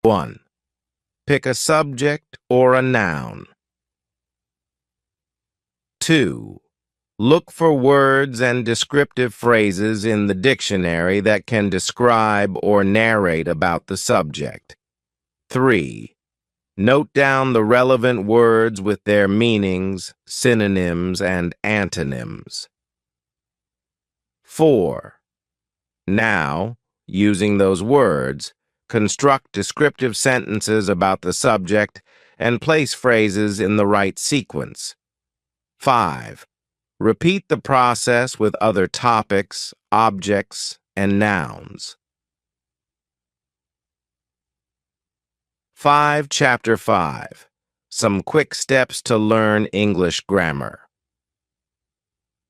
1. Pick a subject or a noun. 2. Look for words and descriptive phrases in the dictionary that can describe or narrate about the subject. 3. Note down the relevant words with their meanings, synonyms, and antonyms. 4. Now, using those words, construct descriptive sentences about the subject and place phrases in the right sequence. 5. Repeat the process with other topics, objects, and nouns. Chapter 5. Some quick steps to learn English grammar.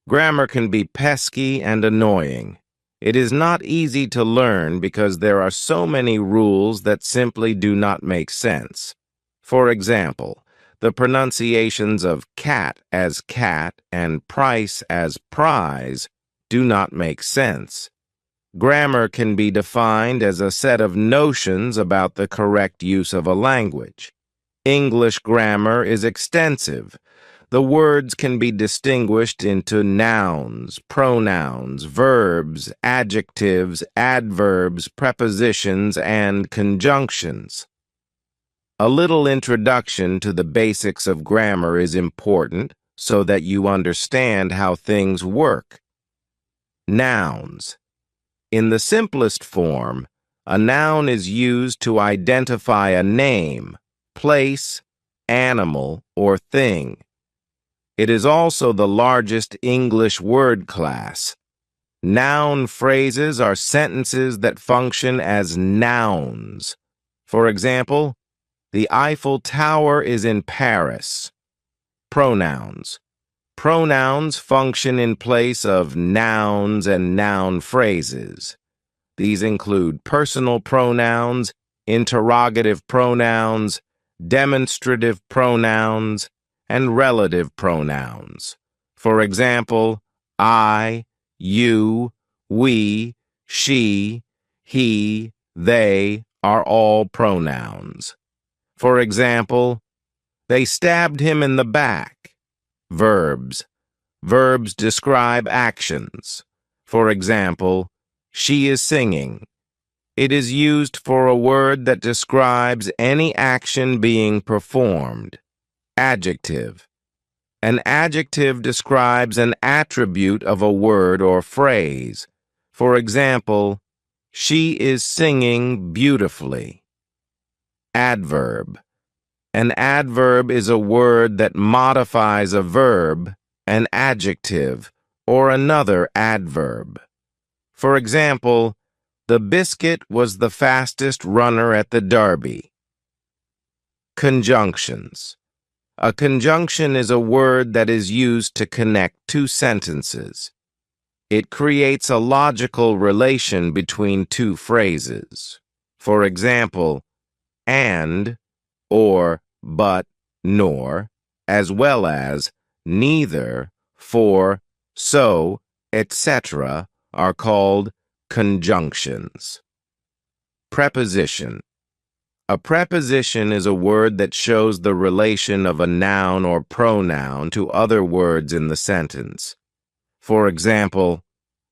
Grammar can be pesky and annoying. It is not easy to learn because there are so many rules that simply do not make sense. For example, the pronunciations of cat as cat and price as prize do not make sense. Grammar can be defined as a set of notions about the correct use of a language. English grammar is extensive. The words can be distinguished into nouns, pronouns, verbs, adjectives, adverbs, prepositions, and conjunctions. A little introduction to the basics of grammar is important so that you understand how things work. Nouns. In the simplest form, a noun is used to identify a name, place, animal, or thing. It is also the largest English word class. Noun phrases are sentences that function as nouns. For example, the Eiffel Tower is in Paris. Pronouns. Pronouns function in place of nouns and noun phrases. These include personal pronouns, interrogative pronouns, demonstrative pronouns, and relative pronouns. For example, I, you, we, she, he, they are all pronouns. For example, they stabbed him in the back. Verbs. Verbs describe actions. For example, she is singing. It is used for a word that describes any action being performed. Adjective. An adjective describes an attribute of a word or phrase. For example, she is singing beautifully. Adverb. An adverb is a word that modifies a verb, an adjective, or another adverb. For example, the biscuit was the fastest runner at the derby. Conjunctions. A conjunction is a word that is used to connect two sentences. It creates a logical relation between two phrases. For example, and, or, but, nor, as well as neither, for, so, etc. are called conjunctions. Preposition. A preposition is a word that shows the relation of a noun or pronoun to other words in the sentence. For example,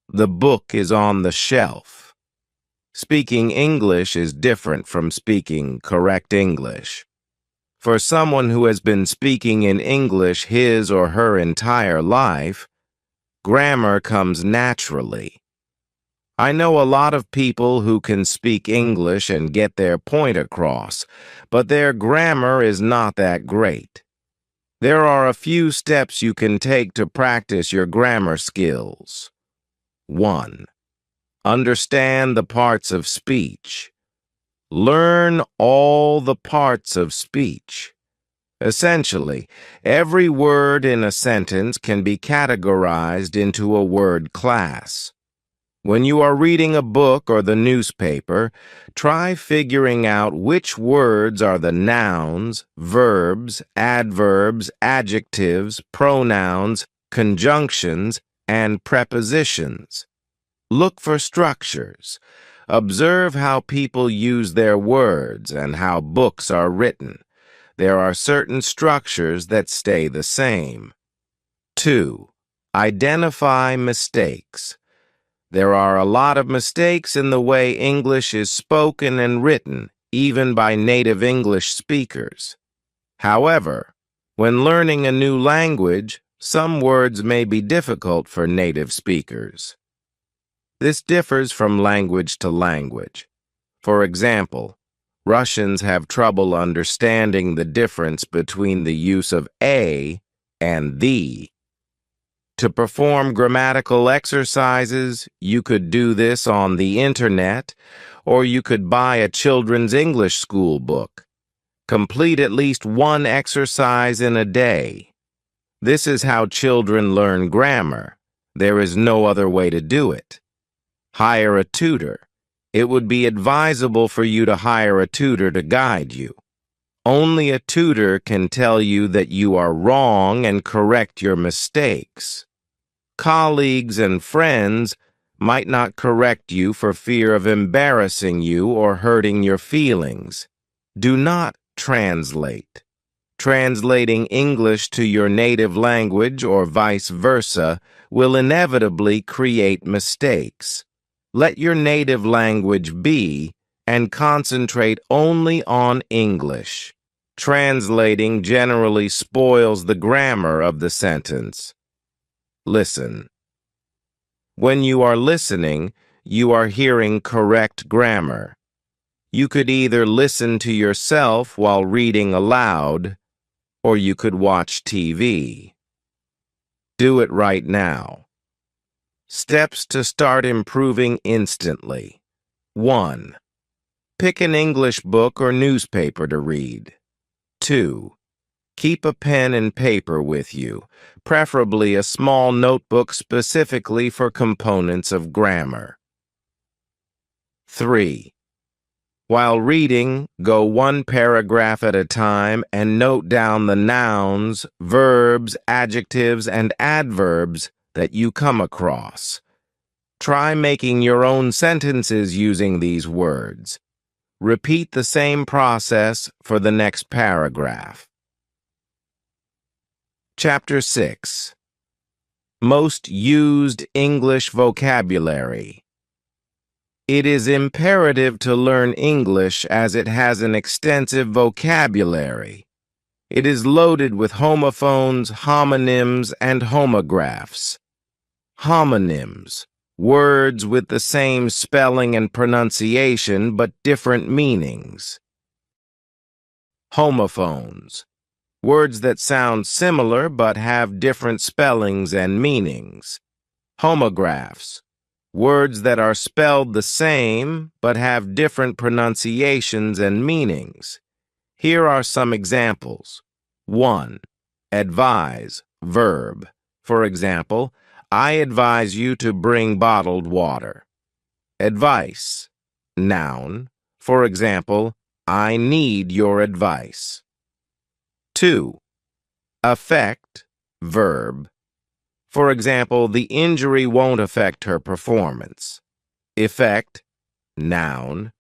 the book is on the shelf. Speaking English is different from speaking correct English. For someone who has been speaking in English his or her entire life, grammar comes naturally. I know a lot of people who can speak English and get their point across, but their grammar is not that great. There are a few steps you can take to practice your grammar skills. 1. Understand the parts of speech. Learn all the parts of speech. Essentially, every word in a sentence can be categorized into a word class. When you are reading a book or the newspaper, try figuring out which words are the nouns, verbs, adverbs, adjectives, pronouns, conjunctions, and prepositions. Look for structures. Observe how people use their words and how books are written. There are certain structures that stay the same. 2. Identify mistakes. There are a lot of mistakes in the way English is spoken and written, even by native English speakers. However, when learning a new language, some words may be difficult for native speakers. This differs from language to language. For example, Russians have trouble understanding the difference between the use of a and the. To perform grammatical exercises, you could do this on the internet, or you could buy a children's English school book. Complete at least one exercise in a day. This is how children learn grammar. There is no other way to do it. Hire a tutor. It would be advisable for you to hire a tutor to guide you. Only a tutor can tell you that you are wrong and correct your mistakes. Colleagues and friends might not correct you for fear of embarrassing you or hurting your feelings. Do not translate. Translating English to your native language or vice versa will inevitably create mistakes. Let your native language be and concentrate only on English. Translating generally spoils the grammar of the sentence. Listen. When you are listening, you are hearing correct grammar. You could either listen to yourself while reading aloud, or you could watch TV. Do it right now. Steps to start improving instantly. 1. Pick an English book or newspaper to read. 2. Keep a pen and paper with you, preferably a small notebook specifically for components of grammar. 3. While reading, go one paragraph at a time and note down the nouns, verbs, adjectives, and adverbs that you come across. Try making your own sentences using these words. Repeat the same process for the next paragraph. Chapter 6. Most used English vocabulary. It is imperative to learn English as it has an extensive vocabulary. It is loaded with homophones, homonyms, and homographs. Homonyms, words with the same spelling and pronunciation but different meanings. Homophones, words that sound similar but have different spellings and meanings. Homographs, words that are spelled the same but have different pronunciations and meanings. Here are some examples. 1. Advise, verb. For example, I advise you to bring bottled water. Advice, noun. For example, I need your advice. 2. Affect, verb. For example, the injury won't affect her performance. Effect, noun.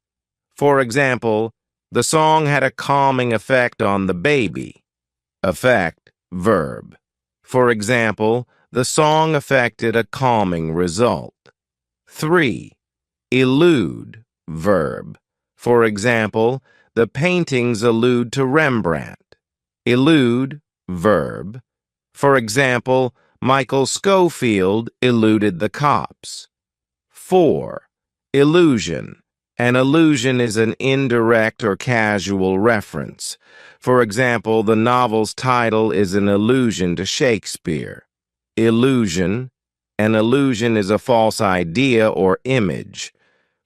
For example, the song had a calming effect on the baby. Affect, verb. For example, the song affected a calming result. 3. Allude, verb. For example, the paintings allude to Rembrandt. Allude, verb. For example, Michael Scofield eluded the cops. 4. Illusion. An allusion is an indirect or casual reference. For example, the novel's title is an allusion to Shakespeare. Illusion. An illusion is a false idea or image.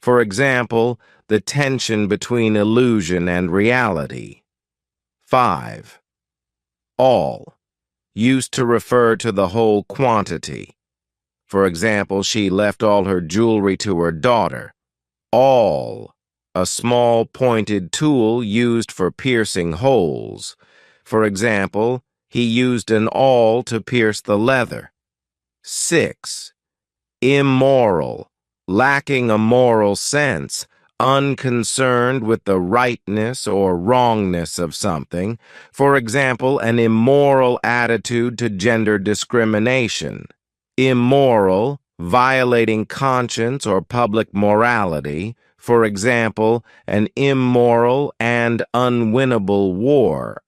For example, the tension between illusion and reality. 5. All. Used to refer to the whole quantity. For example, she left all her jewelry to her daughter. Awl, a small pointed tool used for piercing holes. For example, he used an awl to pierce the leather. 6. Immoral, lacking a moral sense, unconcerned with the rightness or wrongness of something, for example, an immoral attitude to gender discrimination. Immoral, violating conscience or public morality, for example, an immoral and unwinnable war.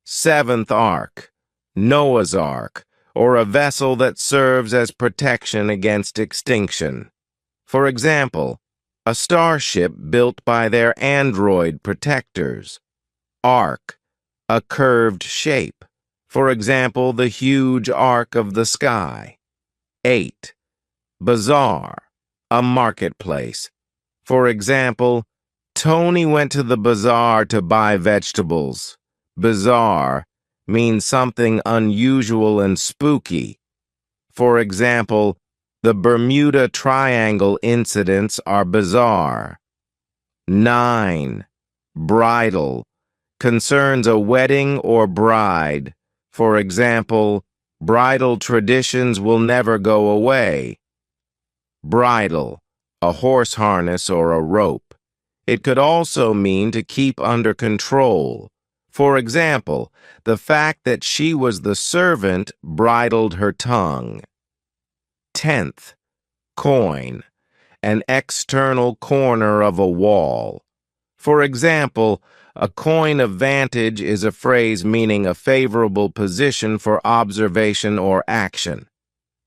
Seventh Ark, Noah's Ark, or a vessel that serves as protection against extinction. For example, a starship built by their android protectors. Arc, a curved shape. For example, the huge arc of the sky. 8. Bazaar, a marketplace. For example, Tony went to the bazaar to buy vegetables. Bizarre means something unusual and spooky. For example, the Bermuda Triangle incidents are bizarre. 9. Bridal concerns a wedding or bride. For example, bridal traditions will never go away. Bridle, a horse harness or a rope. It could also mean to keep under control. For example, the fact that she was the servant bridled her tongue. 10th, coin, an external corner of a wall. For example, a coign of vantage is a phrase meaning a favorable position for observation or action.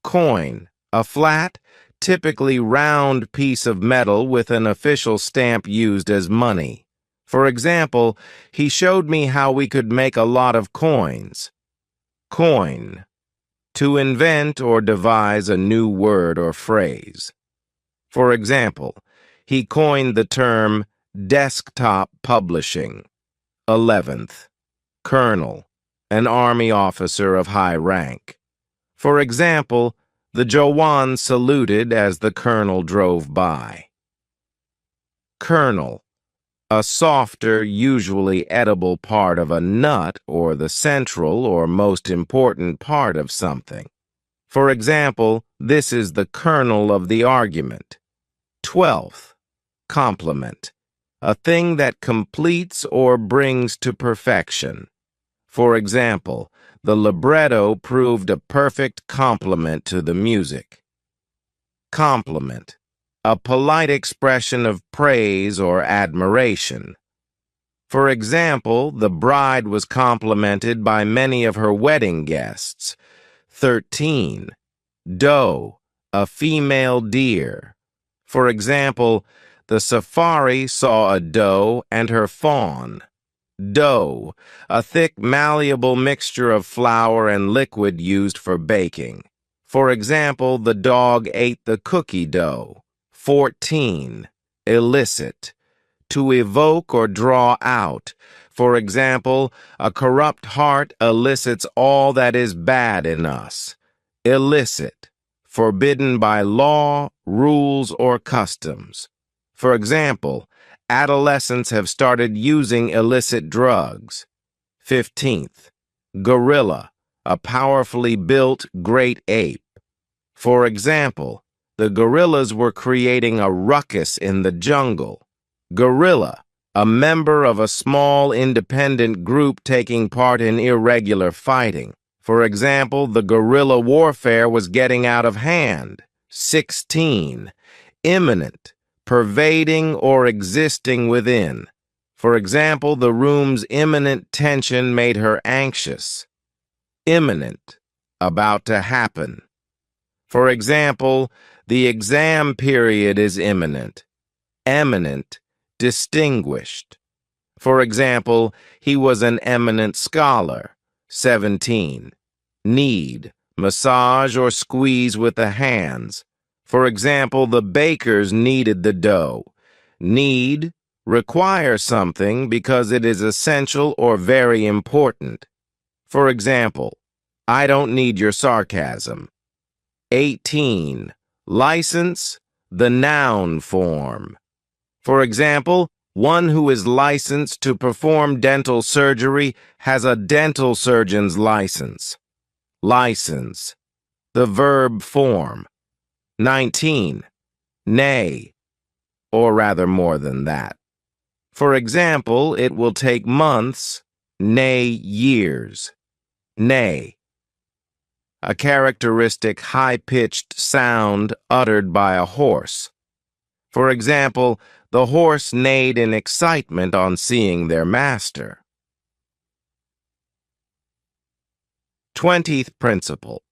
Coin, a flat, typically round piece of metal with an official stamp used as money. For example, he showed me how we could make a lot of coins. Coin, to invent or devise a new word or phrase. For example, he coined the term desktop publishing. 11th, colonel, an army officer of high rank. For example, the Jawan saluted as the colonel drove by. Kernel, a softer, usually edible part of a nut or the central or most important part of something. For example, this is the kernel of the argument. 12th, complement, a thing that completes or brings to perfection. For example, the libretto proved a perfect complement to the music. Compliment, a polite expression of praise or admiration. For example, the bride was complimented by many of her wedding guests. 13. Doe, a female deer. For example, the safari saw a doe and her fawn. Dough, a thick, malleable mixture of flour and liquid used for baking. For example, the dog ate the cookie dough. 14. Illicit, to evoke or draw out. For example, a corrupt heart elicits all that is bad in us. Illicit, forbidden by law, rules, or customs. For example, adolescents have started using illicit drugs. 15th, gorilla, a powerfully built great ape. For example, the gorillas were creating a ruckus in the jungle. Gorilla, a member of a small independent group taking part in irregular fighting. For example, the guerrilla warfare was getting out of hand. 16. Imminent, pervading or existing within. For example, the room's imminent tension made her anxious. Imminent, about to happen. For example, the exam period is imminent. Eminent, distinguished. For example, he was an eminent scholar. 17. Knead, massage or squeeze with the hands. For example, the bakers kneaded the dough. Need, require something because it is essential or very important. For example, I don't need your sarcasm. 18. License, the noun form. For example, one who is licensed to perform dental surgery has a dental surgeon's license. License, the verb form. 19. nay, or rather more than that. For example, it will take months, nay, years. Neigh, a characteristic high-pitched sound uttered by a horse. For example, the horse neighed in excitement on seeing their master. 20th principle.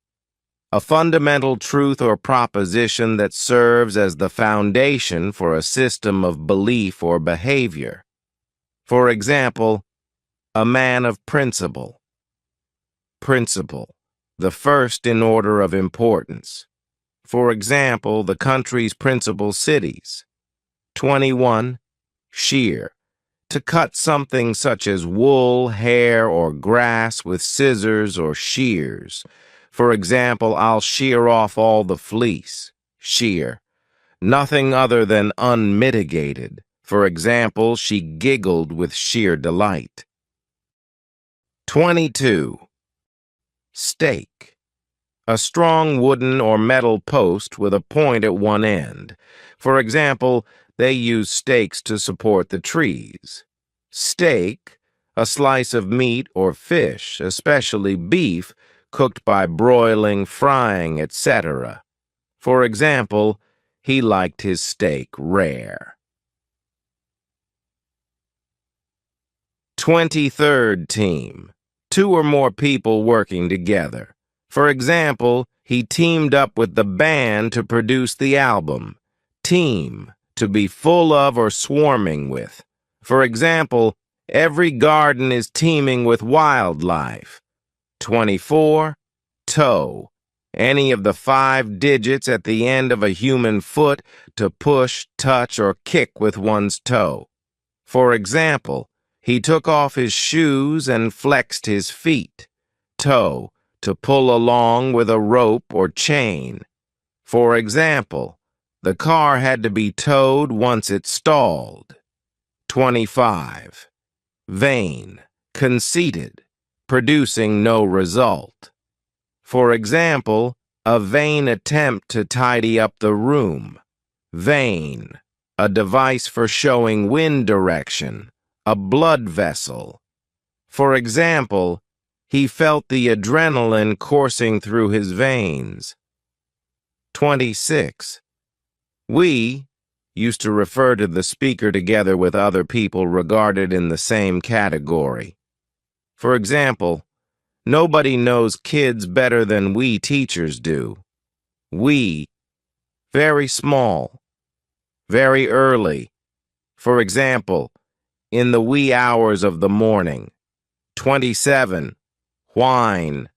A fundamental truth or proposition that serves as the foundation for a system of belief or behavior. For example, a man of principle. Principle, the first in order of importance. For example, the country's principal cities. 21. Shear, to cut something such as wool, hair, or grass with scissors or shears. For example, I'll shear off all the fleece. Shear, nothing other than unmitigated. For example, she giggled with sheer delight. 22. Stake, a strong wooden or metal post with a point at one end. For example, they use stakes to support the trees. Steak, a slice of meat or fish, especially beef, cooked by broiling, frying, etc. For example, he liked his steak rare. 23rd team. Two or more people working together. For example, he teamed up with the band to produce the album. Team, to be full of or swarming with. For example, every garden is teeming with wildlife. 24. Toe, any of the 5 digits at the end of a human foot to push, touch, or kick with one's toe. For example, he took off his shoes and flexed his feet. Toe, to pull along with a rope or chain. For example, the car had to be towed once it stalled. 25. Vain, conceited, producing no result. For example, a vain attempt to tidy up the room. Vein, a device for showing wind direction. A blood vessel. For example, he felt the adrenaline coursing through his veins. 26. We used to refer to the speaker together with other people regarded in the same category. For example, nobody knows kids better than we teachers do. We, very small, very early. For example, in the wee hours of the morning. 27. Whine,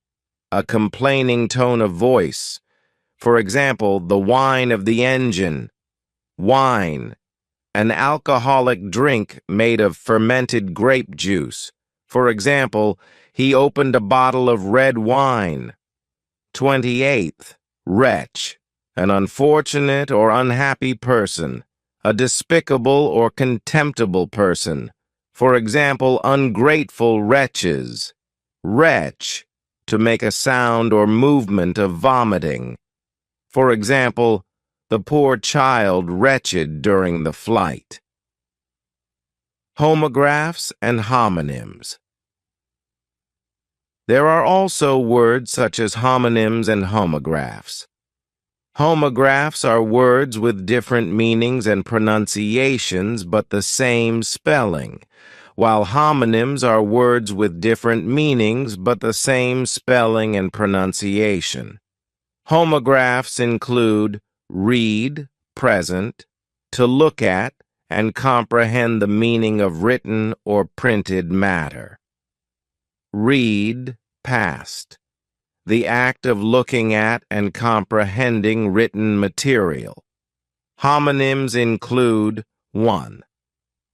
a complaining tone of voice. For example, the whine of the engine. Wine, an alcoholic drink made of fermented grape juice. For example, he opened a bottle of red wine. 28th. Wretch, an unfortunate or unhappy person. A despicable or contemptible person. For example, ungrateful wretches. Wretch, to make a sound or movement of vomiting. For example, the poor child wretched during the flight. Homographs and homonyms. There are also words such as homonyms and homographs. Homographs are words with different meanings and pronunciations but the same spelling, while homonyms are words with different meanings but the same spelling and pronunciation. Homographs include read, present, to look at, and comprehend the meaning of written or printed matter. Read, past. The act of looking at and comprehending written material. Homonyms include 1.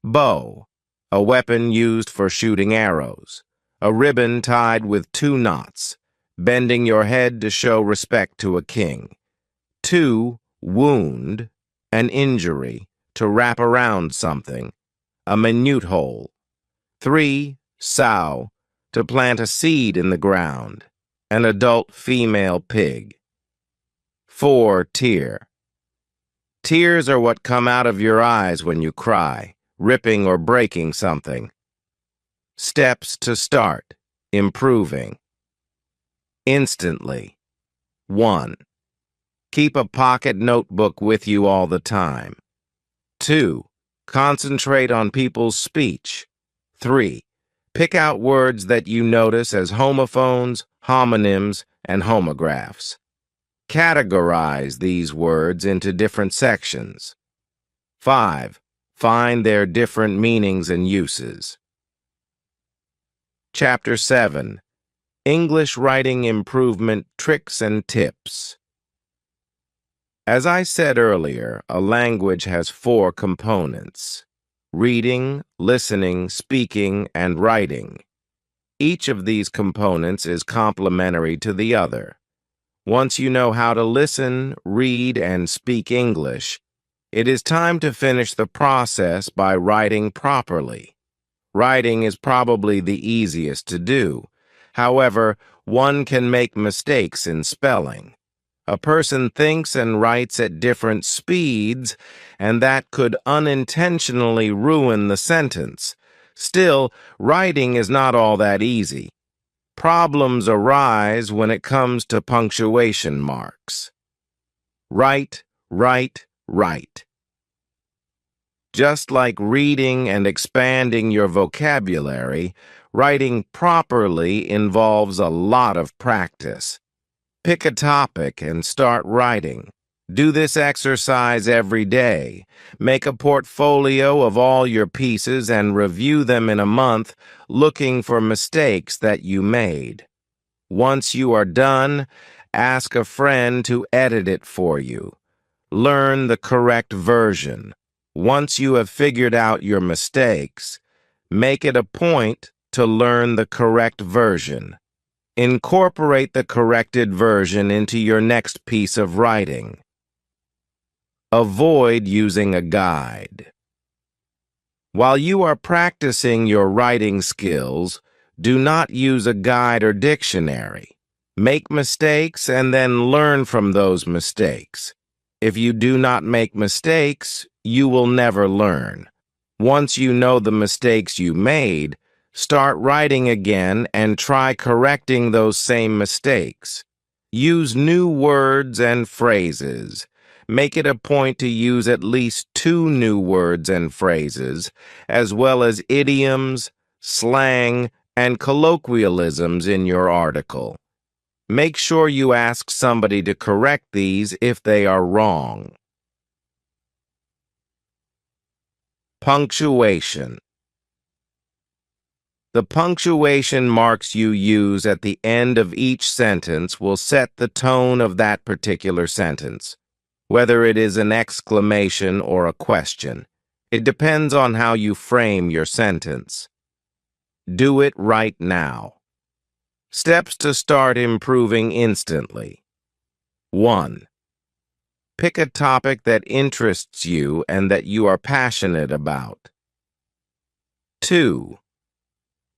Bow, a weapon used for shooting arrows. A ribbon tied with 2 knots, bending your head to show respect to a king. 2. Wound, an injury, to wrap around something. A minute hole. 3. Sow, to plant a seed in the ground. An adult female pig. 4. Tear, Tears are what come out of your eyes when you cry, ripping or breaking something. Steps to start improving. Instantly. 1. Keep a pocket notebook with you all the time. 2. Concentrate on people's speech. 3. Pick out words that you notice as homophones, homonyms, and homographs. Categorize these words into different sections. 5. Find their different meanings and uses. Chapter 7. English Writing Improvement Tricks and Tips. As I said earlier, a language has 4 components: reading, listening, speaking, and writing. Each of these components is complementary to the other. Once you know how to listen, read, and speak English, it is time to finish the process by writing properly. Writing is probably the easiest to do. However, one can make mistakes in spelling. A person thinks and writes at different speeds, and that could unintentionally ruin the sentence. Still, writing is not all that easy. Problems arise when it comes to punctuation marks. Write, write, write. Just like reading and expanding your vocabulary, writing properly involves a lot of practice. Pick a topic and start writing. Do this exercise every day. Make a portfolio of all your pieces and review them in a month, looking for mistakes that you made. Once you are done, ask a friend to edit it for you. Learn the correct version. Once you have figured out your mistakes, make it a point to learn the correct version. Incorporate the corrected version into your next piece of writing. Avoid using a guide. While you are practicing your writing skills, do not use a guide or dictionary. Make mistakes and then learn from those mistakes. If you do not make mistakes, you will never learn. Once you know the mistakes you made, start writing again and try correcting those same mistakes. Use new words and phrases. Make it a point to use at least 2 new words and phrases, as well as idioms, slang, and colloquialisms in your article. Make sure you ask somebody to correct these if they are wrong. Punctuation. The punctuation marks you use at the end of each sentence will set the tone of that particular sentence, whether it is an exclamation or a question. It depends on how you frame your sentence. Do it right now. Steps to start improving instantly. 1. Pick a topic that interests you and that you are passionate about. 2.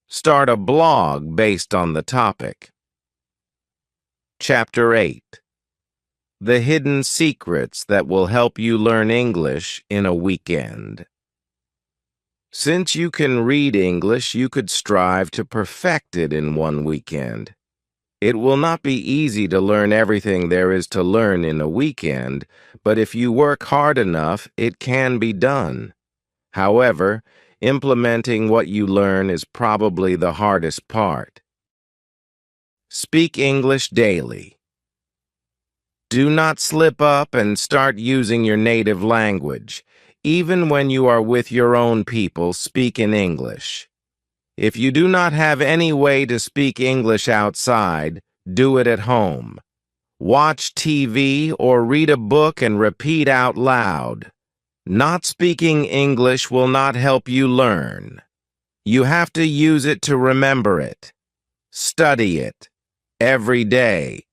Start a blog based on the topic. Chapter 8. The hidden secrets that will help you learn English in a weekend. Since you can read English, you could strive to perfect it in one weekend. It will not be easy to learn everything there is to learn in a weekend, but if you work hard enough, it can be done. However, implementing what you learn is probably the hardest part. Speak English daily. Do not slip up and start using your native language. Even when you are with your own people, speak in English. If you do not have any way to speak English outside, do it at home. Watch TV or read a book and repeat out loud. Not speaking English will not help you learn. You have to use it to remember it. Study it every day.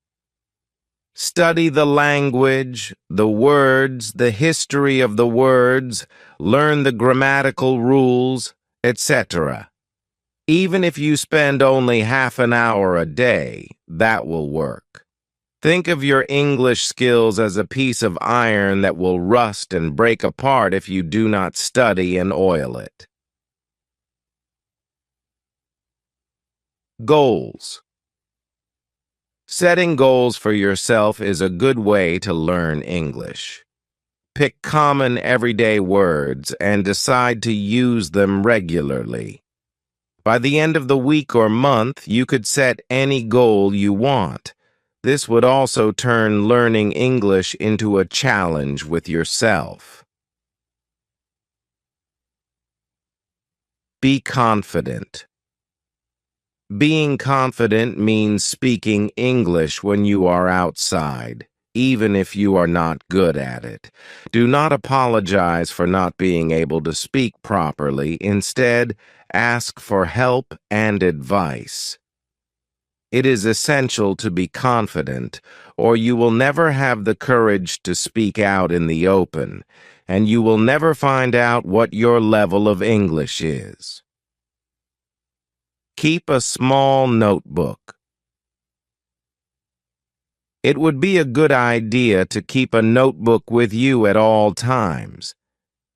Study the language, the words, the history of the words, learn the grammatical rules, etc. Even if you spend only half an hour a day, that will work. Think of your English skills as a piece of iron that will rust and break apart if you do not study and oil it. Goals. Setting goals for yourself is a good way to learn English. Pick common everyday words and decide to use them regularly. By the end of the week or month, you could set any goal you want. This would also turn learning English into a challenge with yourself. Be confident. Being confident means speaking English when you are outside, even if you are not good at it. Do not apologize for not being able to speak properly. Instead, ask for help and advice. It is essential to be confident, or you will never have the courage to speak out in the open, and you will never find out what your level of English is. Keep a small notebook. It would be a good idea to keep a notebook with you at all times.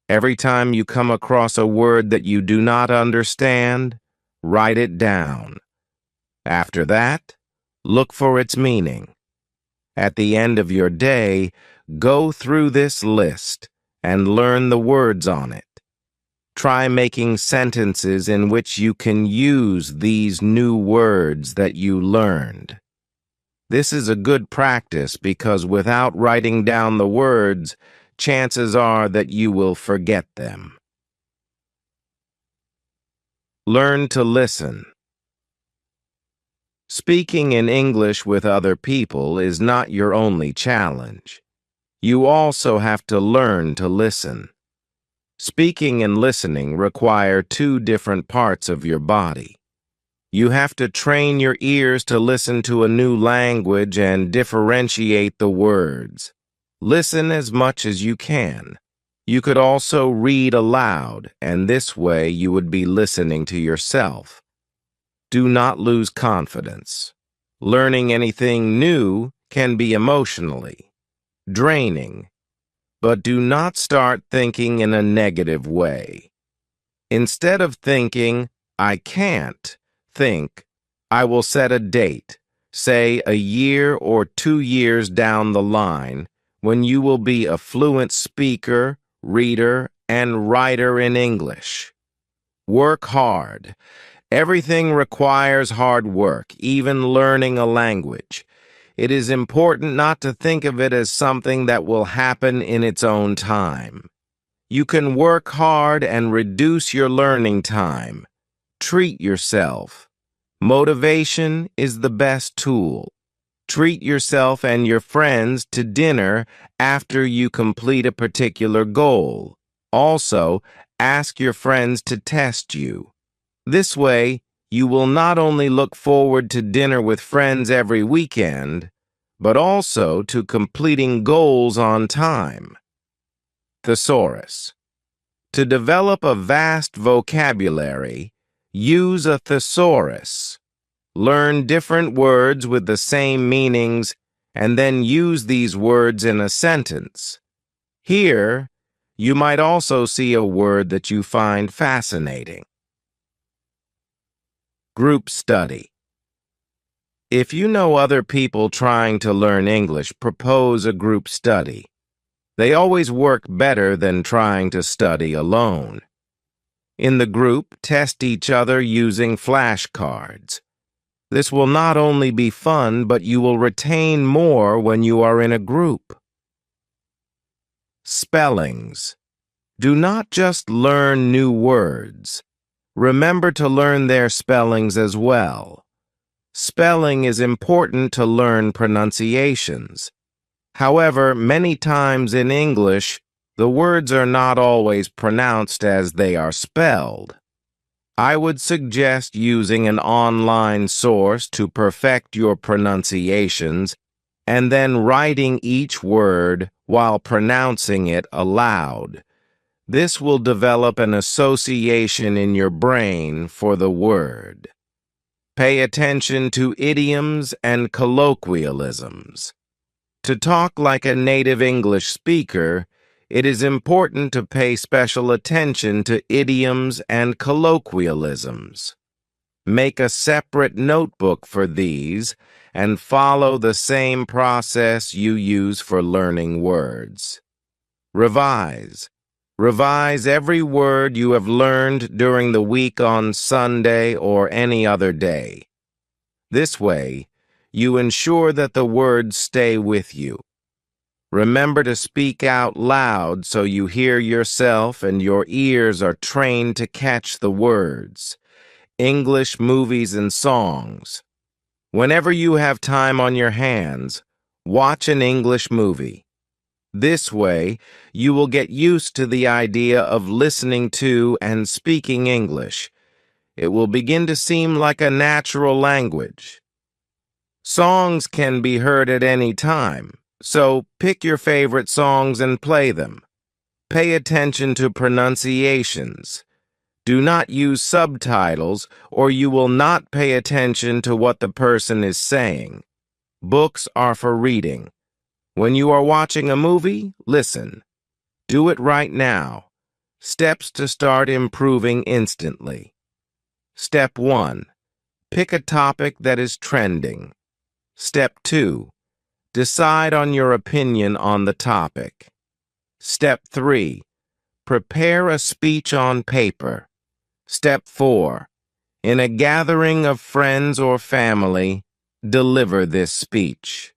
Every time you come across a word that you do not understand, write it down. After that, look for its meaning. At the end of your day, go through this list and learn the words on it. Try making sentences in which you can use these new words that you learned. This is a good practice because without writing down the words, chances are that you will forget them. Learn to listen. Speaking in English with other people is not your only challenge. You also have to learn to listen. Speaking and listening require two different parts of your body. You have to train your ears to listen to a new language and differentiate the words. Listen as much as you can. You could also read aloud, and this way you would be listening to yourself. Do not lose confidence. Learning anything new can be emotionally draining, but do not start thinking in a negative way. Instead of thinking, I can't, think, I will set a date, say a year or 2 years down the line, when you will be a fluent speaker, reader, and writer in English. Work hard. Everything requires hard work, even learning a language. It is important not to think of it as something that will happen in its own time. You can work hard and reduce your learning time. Treat yourself. Motivation is the best tool. Treat yourself and your friends to dinner after you complete a particular goal. Also, ask your friends to test you. This way, you will not only look forward to dinner with friends every weekend, but also to completing goals on time. Thesaurus. To develop a vast vocabulary, use a thesaurus. Learn different words with the same meanings and then use these words in a sentence. Here, you might also see a word that you find fascinating. Group study. If you know other people trying to learn English, propose a group study. They always work better than trying to study alone. In the group, test each other using flashcards. This will not only be fun, but you will retain more when you are in a group. Spellings. Do not just learn new words. Remember to learn their spellings as well. Spelling is important to learn pronunciations. However, many times in English, the words are not always pronounced as they are spelled. I would suggest using an online source to perfect your pronunciations and then writing each word while pronouncing it aloud. This will develop an association in your brain for the word. Pay attention to idioms and colloquialisms. To talk like a native English speaker, it is important to pay special attention to idioms and colloquialisms. Make a separate notebook for these and follow the same process you use for learning words. Revise. Revise every word you have learned during the week on Sunday or any other day. This way, you ensure that the words stay with you. Remember to speak out loud so you hear yourself and your ears are trained to catch the words. English movies and songs. Whenever you have time on your hands, watch an English movie. This way, you will get used to the idea of listening to and speaking English. It will begin to seem like a natural language. Songs can be heard at any time, so pick your favorite songs and play them. Pay attention to pronunciations. Do not use subtitles, or you will not pay attention to what the person is saying. Books are for reading. When you are watching a movie, listen. Do it right now. Steps to start improving instantly. Step 1. Pick a topic that is trending. Step 2. Decide on your opinion on the topic. Step 3. Prepare a speech on paper. Step 4. In a gathering of friends or family, deliver this speech.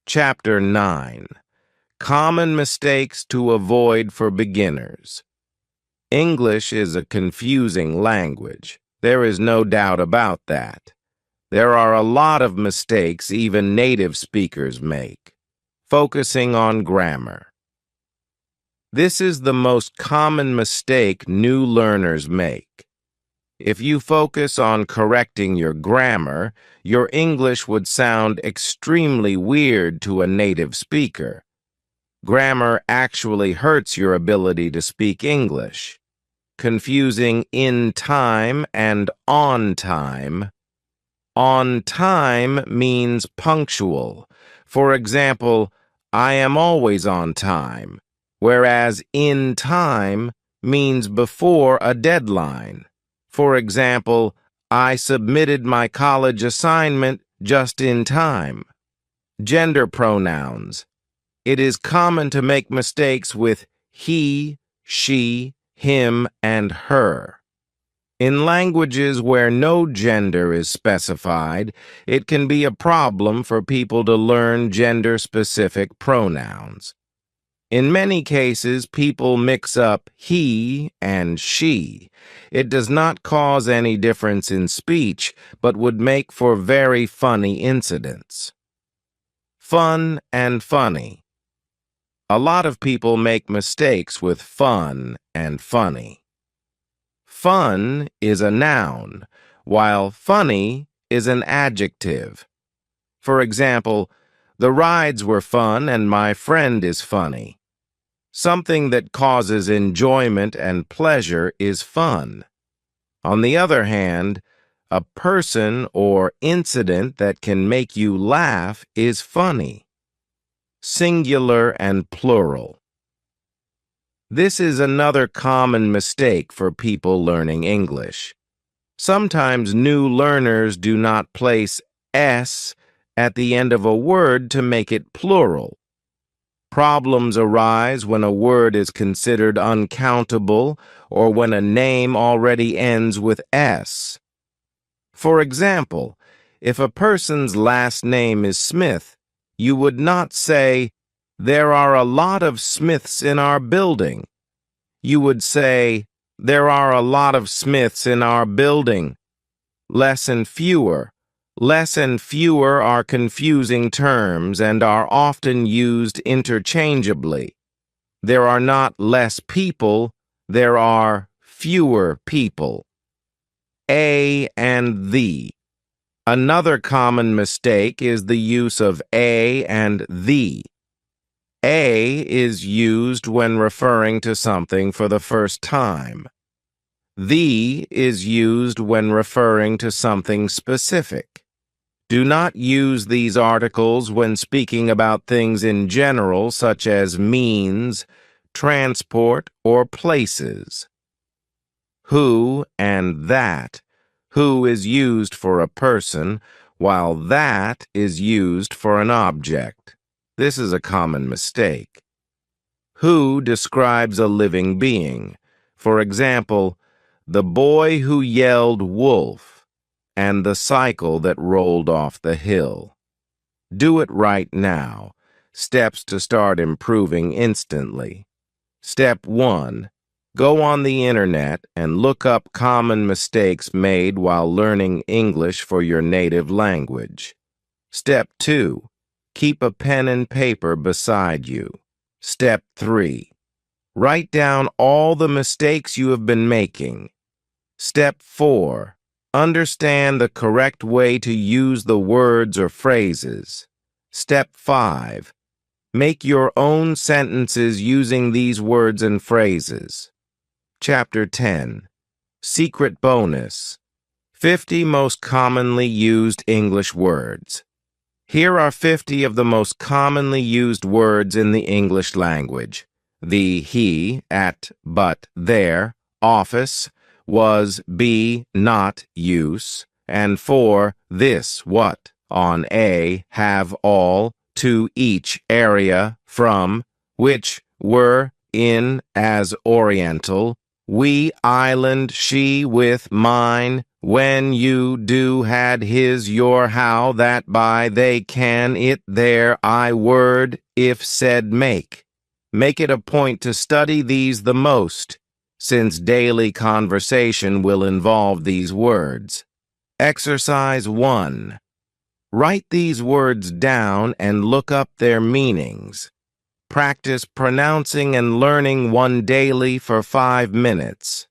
Chapter 9. Common mistakes to avoid for beginners. English is a confusing language. There is no doubt about that. There are a lot of mistakes even native speakers make. Focusing on grammar. This is the most common mistake new learners make. If you focus on correcting your grammar, your English would sound extremely weird to a native speaker. Grammar actually hurts your ability to speak English. Confusing in time and on time. On time means punctual. For example, I am always on time, whereas in time means before a deadline. For example, I submitted my college assignment just in time. Gender pronouns. It is common to make mistakes with he, she, him, and her. In languages where no gender is specified, it can be a problem for people to learn gender-specific pronouns. In many cases, people mix up he and she. It does not cause any difference in speech, but would make for very funny incidents. Fun and funny. A lot of people make mistakes with fun and funny. Fun is a noun, while funny is an adjective. For example, the rides were fun and my friend is funny. Something that causes enjoyment and pleasure is fun. On the other hand, a person or incident that can make you laugh is funny. Singular and plural. This is another common mistake for people learning English. Sometimes new learners do not place S at the end of a word to make it plural. Problems arise when a word is considered uncountable or when a name already ends with S. For example, if a person's last name is Smith, you would not say, "There are a lot of Smiths in our building." You would say, "There are a lot of Smiths in our building." Less and fewer. Less and fewer are confusing terms and are often used interchangeably. There are not less people, there are fewer people. A and the. Another common mistake is the use of a and the. A is used when referring to something for the first time. The is used when referring to something specific. Do not use these articles when speaking about things in general, such as means, transport, or places. Who and that. Who is used for a person, while that is used for an object. This is a common mistake. Who describes a living being. For example, the boy who yelled wolf and the cycle that rolled off the hill. Do it right now. Steps to start improving instantly. Step 1. Go on the internet and look up common mistakes made while learning English for your native language. Step 2. Keep a pen and paper beside you. Step 3. Write down all the mistakes you have been making. Step 4. Understand the correct way to use the words or phrases. Step 5. Make your own sentences using these words and phrases. Chapter 10. Secret Bonus. 50 most commonly used English words. Here are 50 of the most commonly used words in the English language. The he, at, but, there, office, was, be, not, use, and for, this, what, on a, have, all, to, each, area, from, which, were, in, as, oriental, we, island, she, with, mine, when, you, do, had, his, your, how, that, by, they, can, it, their, I, word, if, said, make. Make it a point to study these the most, since daily conversation will involve these words. Exercise 1. Write these words down and look up their meanings. Practice pronouncing and learning one daily for 5 minutes.